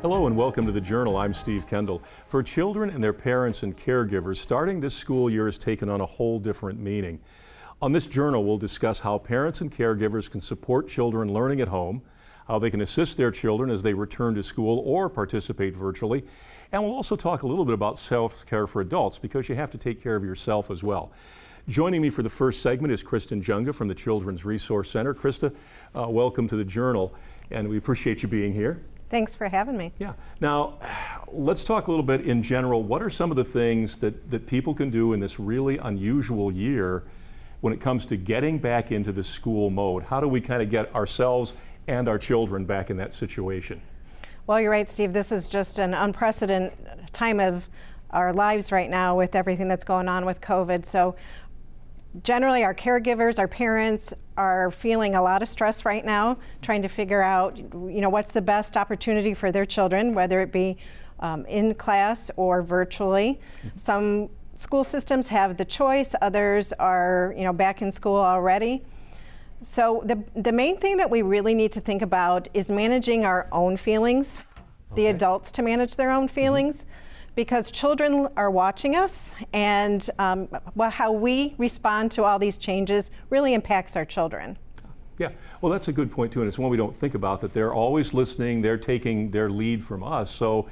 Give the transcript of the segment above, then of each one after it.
Hello and welcome to the Journal. I'm Steve Kendall. For children and their parents and caregivers, starting this school year has taken on a whole different meaning. On this Journal, we'll discuss how parents and caregivers can support children learning at home, how they can assist their children as they return to school or participate virtually, and we'll also talk a little bit about self-care for adults because you have to take care of yourself as well. Joining me for the first segment is Kristen Junga from the Children's Resource Center. Krista, welcome to the Journal, and we appreciate you being here. Thanks for having me. Yeah. Now, let's talk a little bit in general. What are some of the things that people can do in this really unusual year when it comes to getting back into the school mode? How do we kind of get ourselves and our children back in that situation? Well, you're right, Steve. This is just an unprecedented time of our lives right now with everything that's going on with COVID. So generally, our caregivers, our parents are feeling a lot of stress right now, trying to figure out, what's the best opportunity for their children, whether it be in class or virtually. Some school systems have the choice, others are, back in school already. So the main thing that we really need to think about is managing our own feelings, the adults to manage their own feelings. Because children are watching us, and how we respond to all these changes really impacts our children. Yeah, well, that's a good point too, and it's one we don't think about, that they're always listening, they're taking their lead from us. So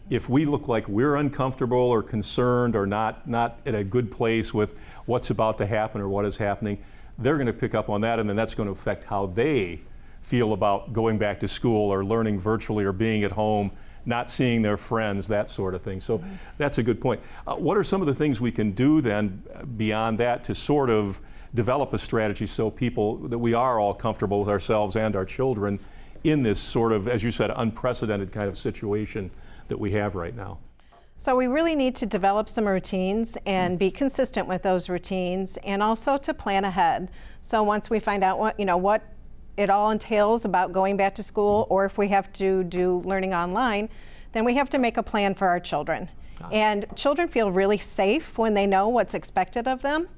if we look like we're uncomfortable or concerned or not at a good place with what's about to happen or what is happening, they're going to pick up on that, and then that's going to affect how they feel about going back to school or learning virtually or being at home, not seeing their friends, that sort of thing. So that's a good point. What are some of the things we can do then beyond that to sort of develop a strategy so that we are all comfortable with ourselves and our children in this sort of, as you said, unprecedented kind of situation that we have right now? So we really need to develop some routines and be consistent with those routines, and also to plan ahead. So once we find out what it all entails about going back to school, or if we have to do learning online, then we have to make a plan for our children. And children feel really safe when they know what's expected of them.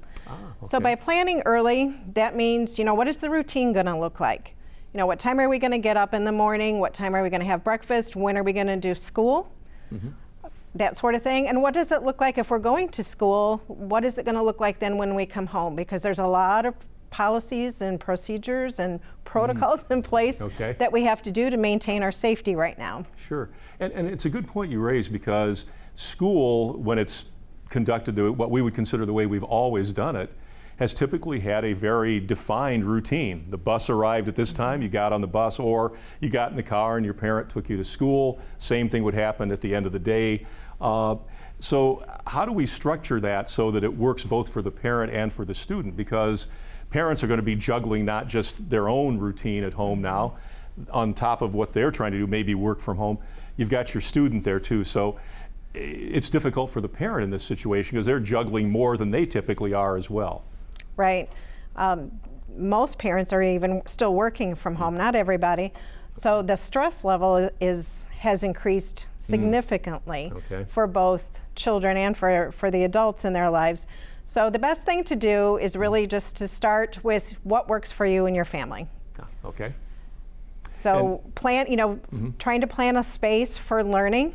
So by planning early, that means, what is the routine going to look like? What time are we going to get up in the morning? What time are we going to have breakfast? When are we going to do school? That sort of thing. And what does it look like if we're going to school? What is it going to look like then when we come home? Because there's a lot of policies and procedures and protocols in place that we have to do to maintain our safety right now. Sure. And it's a good point you raised, because school, when it's conducted what we would consider the way we've always done it, has typically had a very defined routine. The bus arrived at this time, you got on the bus, or you got in the car and your parent took you to school. Same thing would happen at the end of the day. So how do we structure that so that it works both for the parent and for the student? Because parents are going to be juggling not just their own routine at home now, on top of what they're trying to do, maybe work from home. You've got your student there too. So it's difficult for the parent in this situation because they're juggling more than they typically are as well. Right. Most parents are even still working from home, not everybody. So the stress level has increased significantly for both children and for the adults in their lives. So the best thing to do is really just to start with what works for you and your family. Okay. So trying to plan a space for learning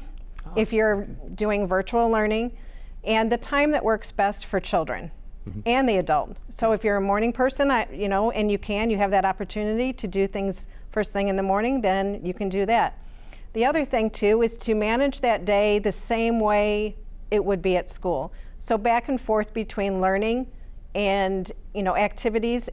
if you're doing virtual learning, and the time that works best for children and the adult. So if you're a morning person, and you have that opportunity to do things first thing in the morning, then you can do that. The other thing too is to manage that day the same way it would be at school. So back and forth between learning and activities,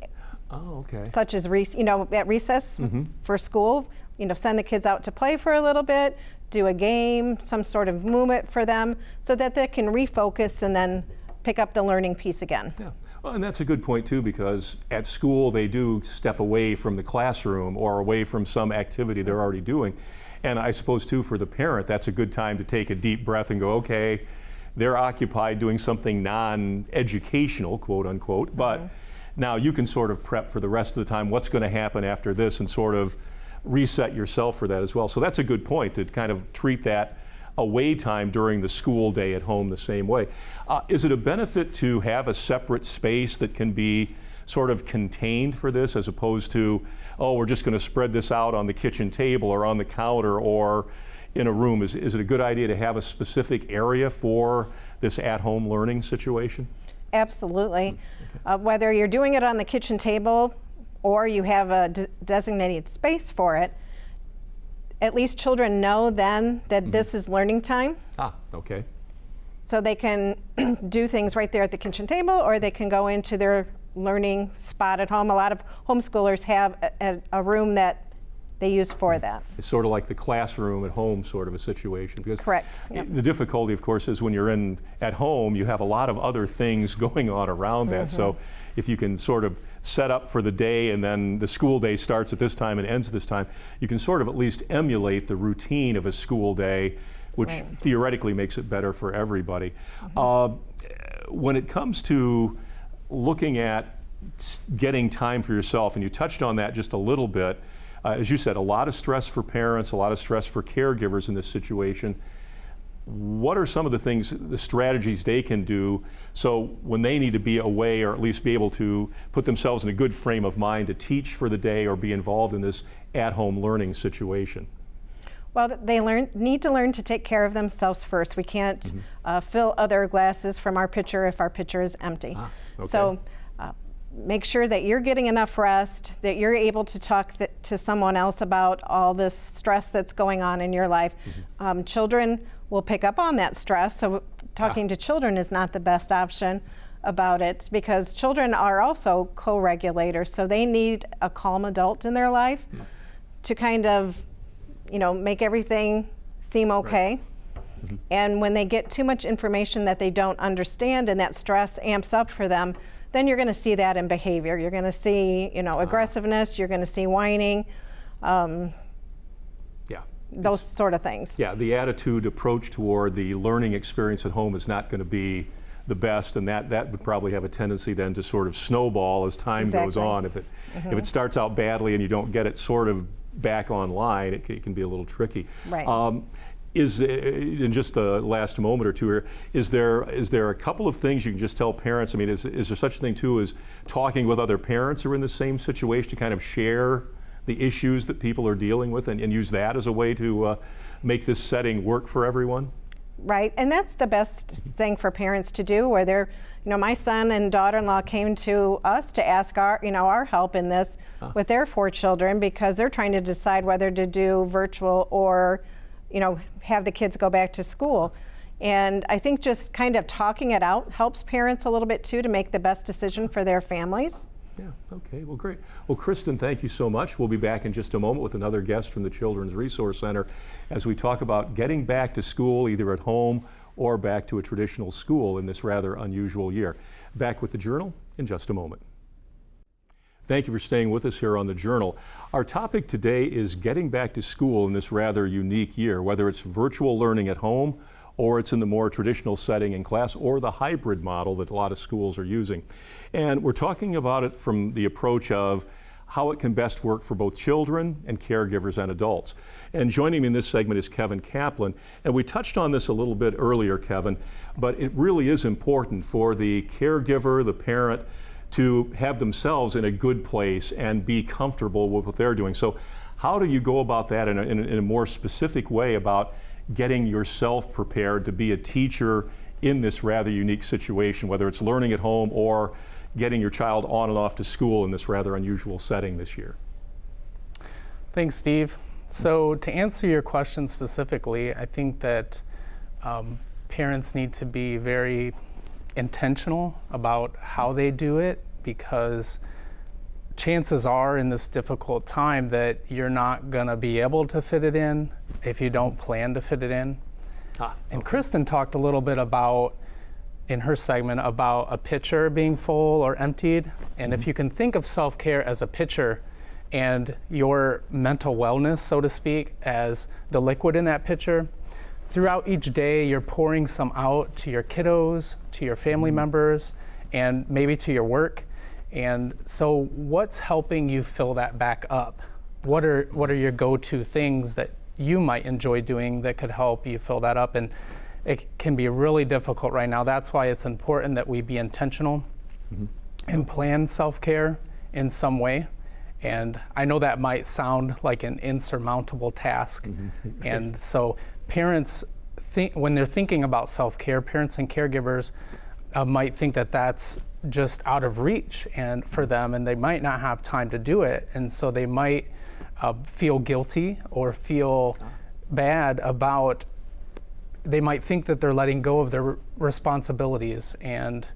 such as at recess for school. Send the kids out to play for a little bit, do a game, some sort of movement for them, so that they can refocus and then pick up the learning piece again. Yeah. Well, and that's a good point too, because at school they do step away from the classroom or away from some activity they're already doing. And I suppose too, for the parent, that's a good time to take a deep breath and go, okay, they're occupied doing something non-educational, quote unquote, but now you can sort of prep for the rest of the time what's going to happen after this and sort of reset yourself for that as well. So that's a good point, to kind of treat that away time during the school day at home the same way. Is it a benefit to have a separate space that can be sort of contained for this, as opposed to, oh, we're just going to spread this out on the kitchen table or on the counter or in a room, is it a good idea to have a specific area for this at-home learning situation? Absolutely. Whether you're doing it on the kitchen table or you have a designated space for it, at least children know then that this is learning time. Ah, okay. So they can do things right there at the kitchen table, or they can go into their learning spot at home. A lot of homeschoolers have a room that they use for that. It's sort of like the classroom at home sort of a situation. Because Correct. Yep. the difficulty, of course, is when you're at home, you have a lot of other things going on around that. So if you can sort of set up for the day, and then the school day starts at this time and ends at this time, you can sort of at least emulate the routine of a school day, which theoretically makes it better for everybody. When it comes to looking at getting time for yourself, and you touched on that just a little bit, as you said, a lot of stress for parents, a lot of stress for caregivers in this situation. What are some of the things, the strategies they can do so when they need to be away, or at least be able to put themselves in a good frame of mind to teach for the day or be involved in this at-home learning situation? Well, they need to learn to take care of themselves first. We can't fill other glasses from our pitcher if our pitcher is empty. Okay. So make sure that you're getting enough rest, that you're able to talk to someone else about all this stress that's going on in your life. Children will pick up on that stress, so talking to children is not the best option about it, because children are also co-regulators, so they need a calm adult in their life to kind of, make everything seem okay. And when they get too much information that they don't understand and that stress amps up for them, then you're going to see that in behavior. You're going to see, aggressiveness, you're going to see whining, those sort of things. Yeah, the attitude approach toward the learning experience at home is not going to be the best, and that would probably have a tendency then to sort of snowball as time goes on. If it starts out badly and you don't get it sort of back online, it can be a little tricky. Right. In just the last moment or two here, is there a couple of things you can just tell parents? I mean, is there such a thing too as talking with other parents who are in the same situation to kind of share the issues that people are dealing with and use that as a way to make this setting work for everyone? Right, and that's the best thing for parents to do, where they're, my son and daughter-in-law came to us to ask our help in this with their 4 children, because they're trying to decide whether to do virtual or, have the kids go back to school. And I think just kind of talking it out helps parents a little bit too, to make the best decision for their families. Yeah, okay, well, great. Well, Kristen, thank you so much. We'll be back in just a moment with another guest from the Children's Resource Center as we talk about getting back to school, either at home or back to a traditional school in this rather unusual year. Back with the Journal in just a moment. Thank you for staying with us here on the Journal. Our topic today is getting back to school in this rather unique year, whether it's virtual learning at home or it's in the more traditional setting in class, or the hybrid model that a lot of schools are using. And we're talking about it from the approach of how it can best work for both children and caregivers and adults. And joining me in this segment is Kevin Kaplan. And we touched on this a little bit earlier, Kevin, but it really is important for the caregiver, the parent, to have themselves in a good place and be comfortable with what they're doing. So how do you go about that in a more specific way about getting yourself prepared to be a teacher in this rather unique situation, whether it's learning at home or getting your child on and off to school in this rather unusual setting this year? Thanks, Steve. So to answer your question specifically, I think that parents need to be very intentional about how they do it, because chances are in this difficult time that you're not going to be able to fit it in if you don't plan to fit it in. And Kristen talked a little bit about, in her segment, about a pitcher being full or emptied. And if you can think of self-care as a pitcher and your mental wellness, so to speak, as the liquid in that pitcher, throughout each day you're pouring some out to your kiddos, to your family members, and maybe to your work. And so what's helping you fill that back up? What are your go-to things that you might enjoy doing that could help you fill that up? And it can be really difficult right now. That's why it's important that we be intentional and plan self-care in some way. And I know that might sound like an insurmountable task. And so parents when they're thinking about self-care, parents and caregivers might think that that's just out of reach and for them, and they might not have time to do it. And so they might feel guilty or feel bad about, they might think that they're letting go of their responsibilities. And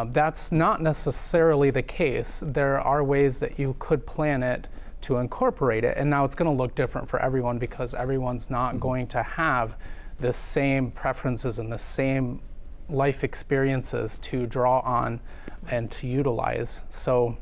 that's not necessarily the case. There are ways that you could plan it to incorporate it. And now it's going to look different for everyone because everyone's not going to have the same preferences and the same life experiences to draw on and to utilize. So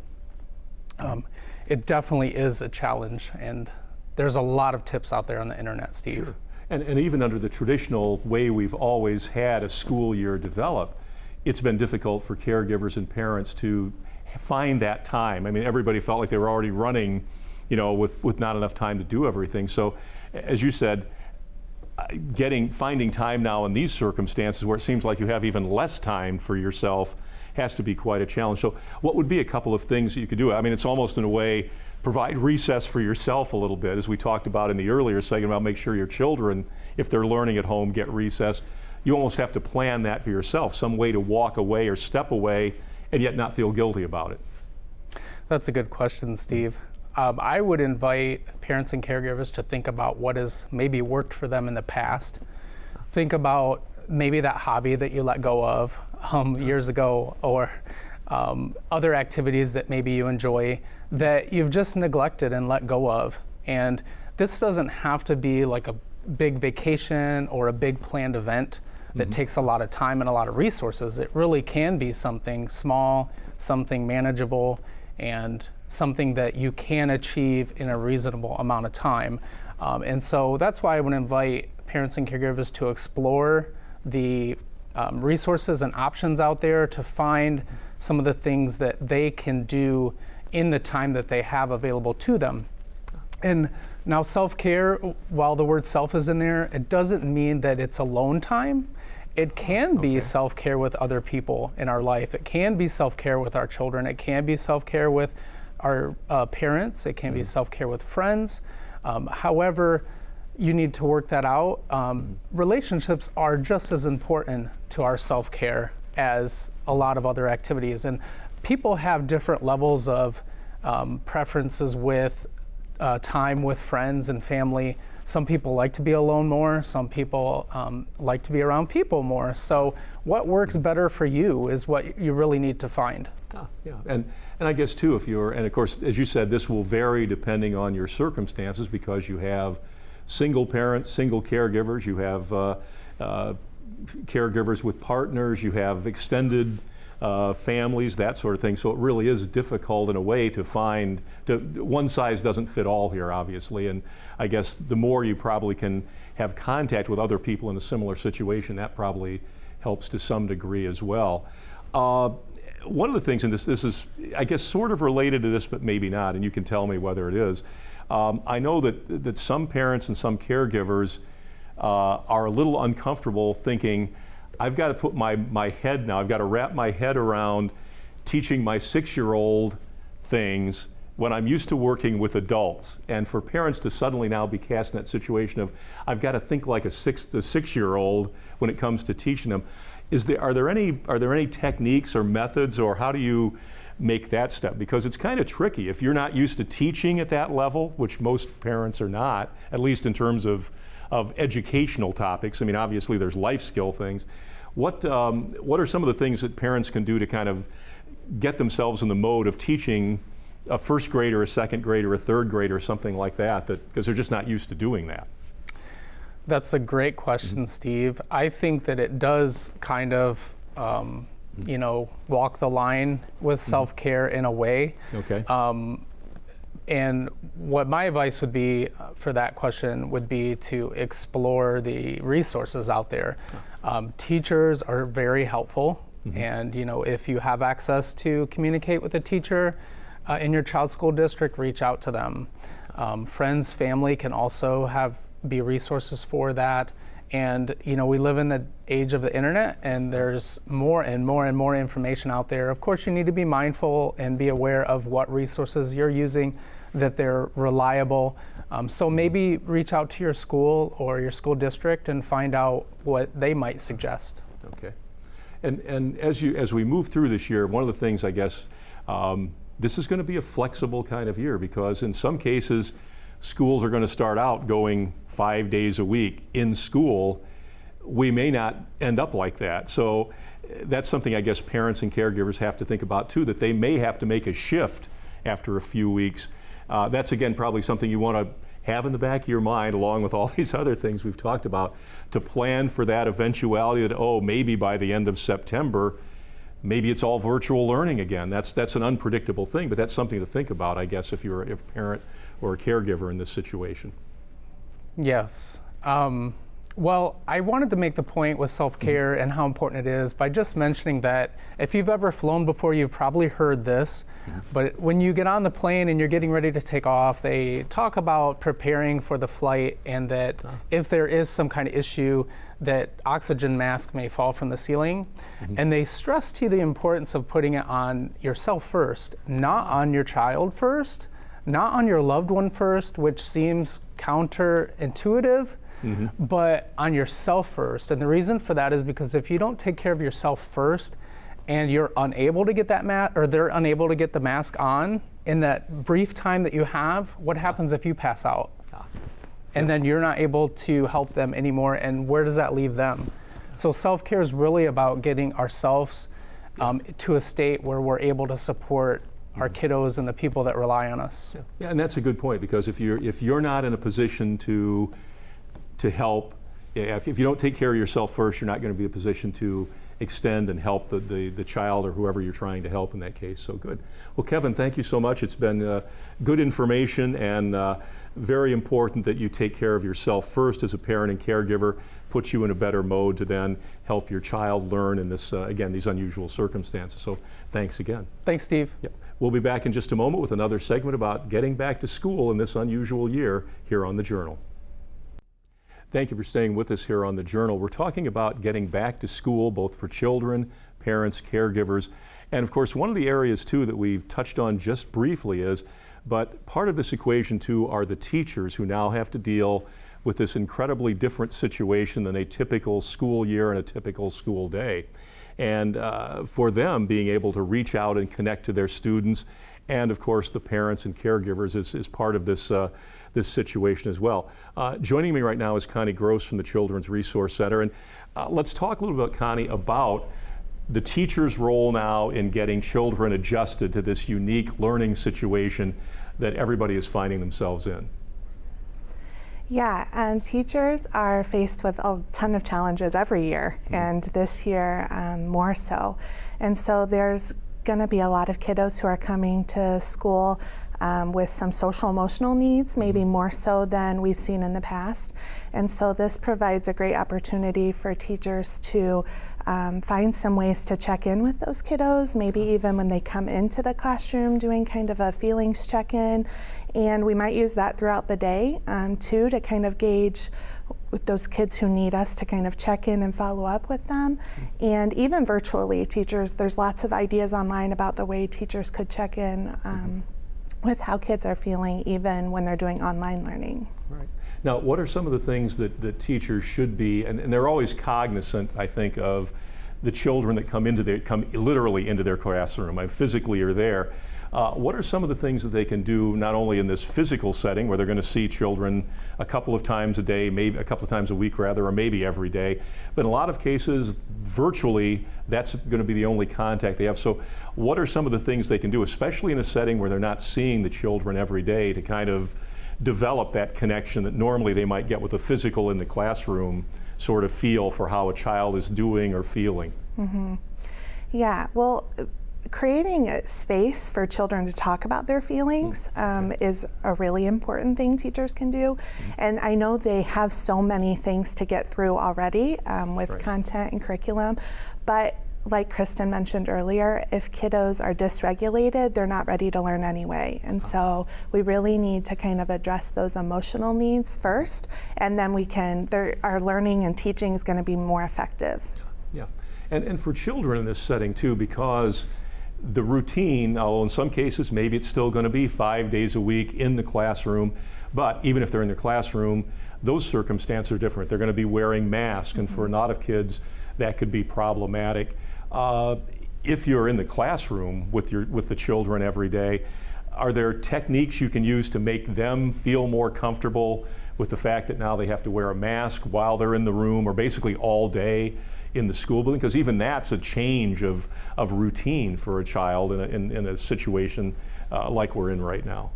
it definitely is a challenge, and there's a lot of tips out there on the internet, Steve. Sure. And even under the traditional way we've always had a school year develop, it's been difficult for caregivers and parents to find that time. I mean, everybody felt like they were already running, with not enough time to do everything. So, as you said, finding time now in these circumstances where it seems like you have even less time for yourself has to be quite a challenge. So what would be a couple of things that you could do? I mean, it's almost in a way, provide recess for yourself a little bit, as we talked about in the earlier segment about make sure your children, if they're learning at home, get recess. You almost have to plan that for yourself, some way to walk away or step away and yet not feel guilty about it. That's a good question, Steve. I would invite parents and caregivers to think about what has maybe worked for them in the past. Think about maybe that hobby that you let go of years ago, or other activities that maybe you enjoy that you've just neglected and let go of. And this doesn't have to be like a big vacation or a big planned event that takes a lot of time and a lot of resources. It really can be something small, something manageable, and something that you can achieve in a reasonable amount of time. And so that's why I would invite parents and caregivers to explore the resources and options out there to find some of the things that they can do in the time that they have available to them. And now self-care, while the word self is in there, it doesn't mean that it's alone time. It can be self-care with other people in our life. It can be self-care with our children. It can be self-care with our parents. It can be self-care with friends. However, you need to work that out. Relationships are just as important to our self-care as a lot of other activities. And people have different levels of preferences with time with friends and family. Some people like to be alone more. Some people like to be around people more. So what works better for you is what you really need to find. Yeah, and I guess too, and of course, as you said, this will vary depending on your circumstances because you have single parents, single caregivers, you have caregivers with partners, you have extended families, that sort of thing. So it really is difficult in a way to find, one size doesn't fit all here, obviously. And I guess the more you probably can have contact with other people in a similar situation, that probably helps to some degree as well. One of the things, and this is, I guess, sort of related to this, but maybe not, and you can tell me whether it is. I know that some parents and some caregivers are a little uncomfortable thinking, I've got to put my head now, I've got to wrap my head around teaching my 6-year-old things when I'm used to working with adults. And for parents to suddenly now be cast in that situation of, I've got to think like a 6-year-old when it comes to teaching them. Are there any techniques or methods, or how do you make that step? Because it's kind of tricky. If you're not used to teaching at that level, which most parents are not, at least in terms of educational topics. I mean, obviously there's life skill things. What are some of the things that parents can do to kind of get themselves in the mode of teaching a first grader, a second grader, a third grader, something like that, because they're just not used to doing that? That's a great question, Steve. I think that it does kind of, walk the line with self-care in a way. Okay. And what my advice would be for that question would be to explore the resources out there. Teachers are very helpful, and if you have access to communicate with a teacher in your child's school district, reach out to them. Friends, family can also be resources for that. And we live in the age of the internet, and there's more and more information out there. Of course, you need to be mindful and be aware of what resources you're using. that they're reliable. So maybe reach out to your school or your school district and find out what they might suggest. Okay. And as we move through this year, one of the things, I guess, this is going to be a flexible kind of year, because in some cases, schools are going to start out going 5 days a week in school. We may not end up like that. So that's something I guess parents and caregivers have to think about too, that they may have to make a shift after a few weeks. That's again probably something you want to have in the back of your mind, along with all these other things we've talked about, to plan for that eventuality that, oh, maybe by the end of September, maybe it's all virtual learning again. That's an unpredictable thing, but that's something to think about, I guess, if you're a parent or a caregiver in this situation. Yes. Well, I wanted to make the point with self-care and how important it is by just mentioning that if you've ever flown before, you've probably heard this, but when you get on the plane and you're getting ready to take off, they talk about preparing for the flight, and that if there is some kind of issue, that oxygen mask may fall from the ceiling. And they stress to you the importance of putting it on yourself first, not on your child first, not on your loved one first, which seems counterintuitive, but on yourself first. And the reason for that is because if you don't take care of yourself first and you're unable to get that mask, or they're unable to get the mask on in that brief time that you have, what happens if you pass out? And then you're not able to help them anymore, and where does that leave them? So self-care is really about getting ourselves to a state where we're able to support our kiddos and the people that rely on us. Yeah, and that's a good point, because if you're not in a position to help, if you don't take care of yourself first, you're not going to be in a position to extend and help the child or whoever you're trying to help in that case. So good. Well, Kevin, thank you so much. It's been good information, and very important that you take care of yourself first as a parent and caregiver, puts you in a better mode to then help your child learn in this, again, these unusual circumstances. So thanks again. Thanks, Steve. Yep. We'll be back in just a moment with another segment about getting back to school in this unusual year here on The Journal. Thank you for staying with us here on The Journal. We're talking about getting back to school, both for children, parents, caregivers, and of course one of the areas too that we've touched on just briefly is, but part of this equation too are the teachers who now have to deal with this incredibly different situation than a typical school year and a typical school day. And for them, being able to reach out and connect to their students, and of course the parents and caregivers is part of this this situation as well. Joining me right now is Connie Gross from the Children's Resource Center, and let's talk a little bit, Connie, about the teacher's role now in getting children adjusted to this unique learning situation that everybody is finding themselves in. Yeah, and teachers are faced with a ton of challenges every year, and this year more so. And so there's going to be a lot of kiddos who are coming to school with some social emotional needs, maybe more so than we've seen in the past. And so this provides a great opportunity for teachers to find some ways to check in with those kiddos, maybe even when they come into the classroom, doing kind of a feelings check-in. And we might use that throughout the day too, to kind of gauge with those kids who need us to kind of check in and follow up with them. And even virtually, teachers, there's lots of ideas online about the way teachers could check in with how kids are feeling even when they're doing online learning. Right. Now, what are some of the things that teachers should be, and they're always cognizant, I think, of the children that come literally into their classroom, physically are there. What are some of the things that they can do, not only in this physical setting where they're going to see children a couple of times a day, maybe a couple of times a week rather, or maybe every day, but in a lot of cases, virtually, that's going to be the only contact they have. So what are some of the things they can do, especially in a setting where they're not seeing the children every day, to kind of develop that connection that normally they might get with a physical in the classroom sort of feel for how a child is doing or feeling? Yeah, well, creating a space for children to talk about their feelings is a really important thing teachers can do. And I know they have so many things to get through already with content and curriculum, but like Kristen mentioned earlier, if kiddos are dysregulated, they're not ready to learn anyway. And so we really need to kind of address those emotional needs first, and then our learning and teaching is going to be more effective. Yeah, and for children in this setting too, because the routine, although in some cases maybe it's still going to be 5 days a week in the classroom, but even if they're in the classroom, those circumstances are different. They're going to be wearing masks, and for a lot of kids that could be problematic. If you're in the classroom with the children every day, are there techniques you can use to make them feel more comfortable with the fact that now they have to wear a mask while they're in the room, or basically all day in the school building? Because even that's a change of routine for a child in a situation like we're in right now.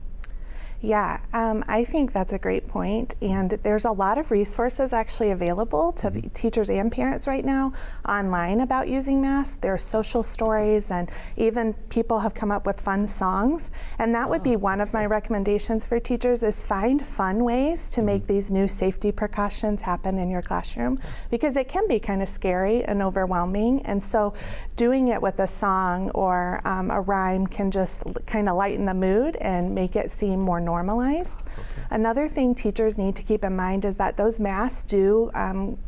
Yeah, I think that's a great point, and there's a lot of resources actually available to teachers and parents right now online about using masks. There are social stories, and even people have come up with fun songs, and that would be one of my recommendations for teachers, is find fun ways to make these new safety precautions happen in your classroom, because it can be kind of scary and overwhelming, and so doing it with a song or a rhyme can just kind of lighten the mood and make it seem more normalized. Okay. Another thing teachers need to keep in mind is that those masks do,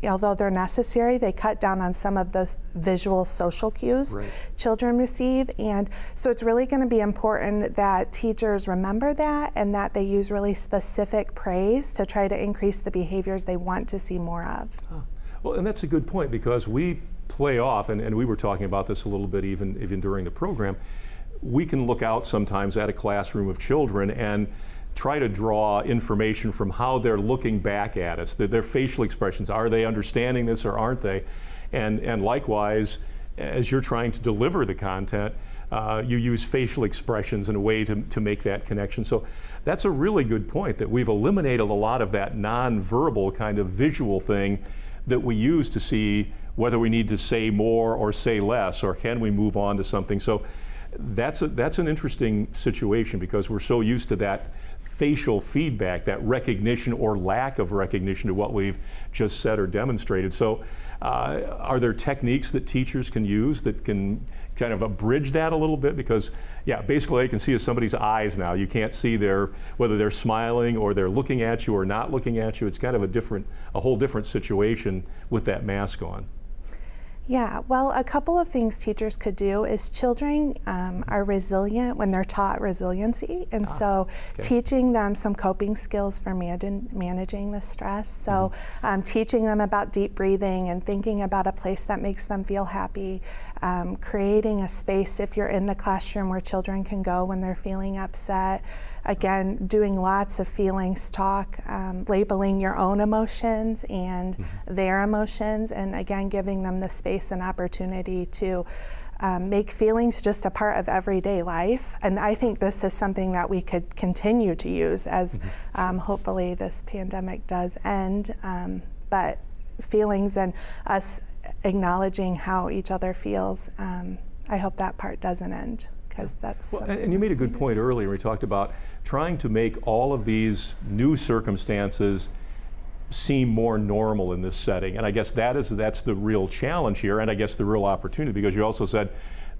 although they're necessary, they cut down on some of those visual social cues children receive, and so it's really going to be important that teachers remember that, and that they use really specific praise to try to increase the behaviors they want to see more of. Well, and that's a good point, because we play off, and we were talking about this a little bit even during the program. We can look out sometimes at a classroom of children and try to draw information from how they're looking back at us, their facial expressions. Are they understanding this or aren't they? And likewise, as you're trying to deliver the content, you use facial expressions in a way to make that connection. So that's a really good point, that we've eliminated a lot of that nonverbal kind of visual thing that we use to see whether we need to say more or say less, or can we move on to something. So that's an interesting situation, because we're so used to that facial feedback, that recognition or lack of recognition to what we've just said or demonstrated. So are there techniques that teachers can use that can kind of abridge that a little bit? Because basically they can see somebody's eyes now. You can't see whether they're smiling or they're looking at you or not looking at you. It's kind of a whole different situation with that mask on. Yeah, well, a couple of things teachers could do is children are resilient when they're taught resiliency, and so teaching them some coping skills for managing the stress. So teaching them about deep breathing and thinking about a place that makes them feel happy, creating a space if you're in the classroom where children can go when they're feeling upset. Again, doing lots of feelings talk, labeling your own emotions and their emotions, and again, giving them the space and opportunity to make feelings just a part of everyday life. And I think this is something that we could continue to use as hopefully this pandemic does end. But feelings and us acknowledging how each other feels, I hope that part doesn't end. That's and you made a good point earlier. We talked about trying to make all of these new circumstances seem more normal in this setting, and I guess that's the real challenge here, and I guess the real opportunity, because you also said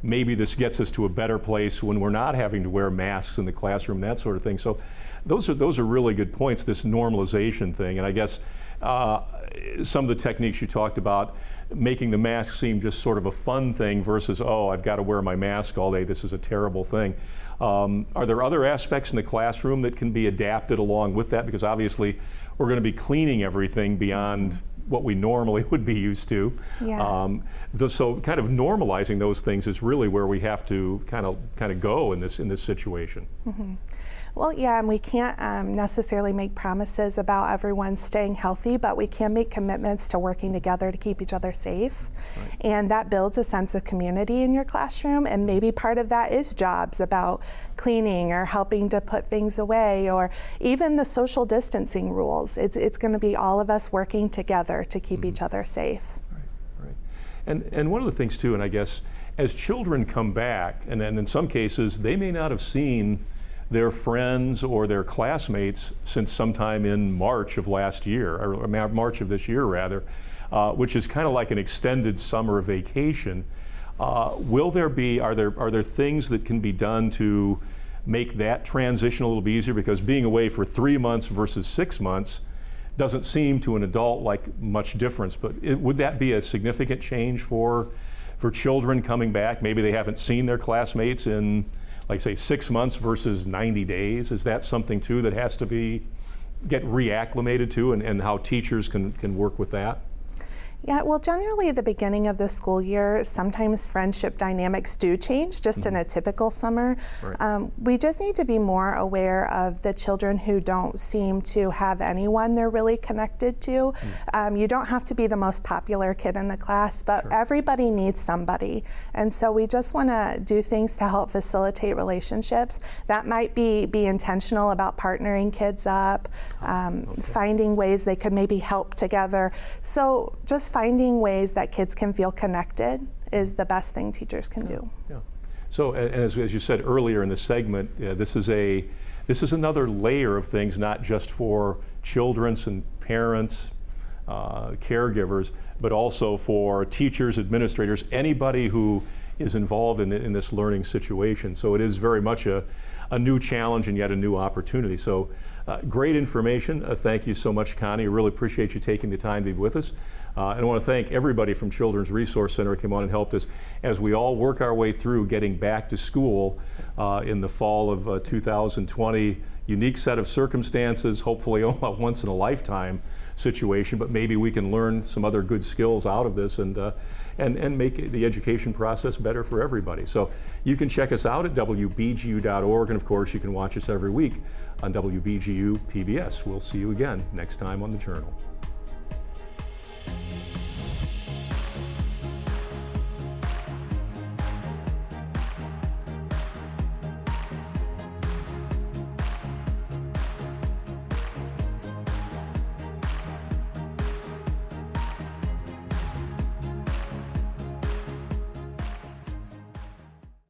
maybe this gets us to a better place when we're not having to wear masks in the classroom, that sort of thing. So those are really good points, this normalization thing, and I guess some of the techniques you talked about, making the mask seem just sort of a fun thing versus, oh, I've got to wear my mask all day, this is a terrible thing. Are there other aspects in the classroom that can be adapted along with that? Because obviously we're going to be cleaning everything beyond what we normally would be used to. So kind of normalizing those things is really where we have to kind of go in this situation. Well, yeah, and we can't necessarily make promises about everyone staying healthy, but we can make commitments to working together to keep each other safe. And that builds a sense of community in your classroom, and maybe part of that is jobs about cleaning or helping to put things away, or even the social distancing rules. It's going to be all of us working together to keep each other safe. Right. And one of the things too, and I guess as children come back, and in some cases they may not have seen their friends or their classmates since sometime in March of last year, or March of this year rather, which is kind of like an extended summer vacation. Are there things that can be done to make that transition a little bit easier? Because being away for 3 months versus 6 months doesn't seem to an adult like much difference, but would that be a significant change for for children coming back? Maybe they haven't seen their classmates in, like say, 6 months versus 90 days. Is that something too that has to get reacclimated to, and how teachers can work with that? Yeah, well, generally at the beginning of the school year, sometimes friendship dynamics do change just in a typical summer. Right. We just need to be more aware of the children who don't seem to have anyone they're really connected to. You don't have to be the most popular kid in the class, but everybody needs somebody. And so we just want to do things to help facilitate relationships. That might be intentional about partnering kids up, finding ways they could maybe help together. So just finding ways that kids can feel connected is the best thing teachers can do. Yeah. So, and as you said earlier in the segment, this is another layer of things, not just for children and parents, caregivers, but also for teachers, administrators, anybody who is involved in this learning situation. So it is very much a new challenge and yet a new opportunity. So great information. Thank you so much, Connie. I really appreciate you taking the time to be with us. And I want to thank everybody from Children's Resource Center who came on and helped us as we all work our way through getting back to school in the fall of 2020. Unique set of circumstances, hopefully a once in a lifetime situation, but maybe we can learn some other good skills out of this and make the education process better for everybody. So you can check us out at wbgu.org, and of course you can watch us every week on WBGU-PBS. We'll see you again next time on The Journal.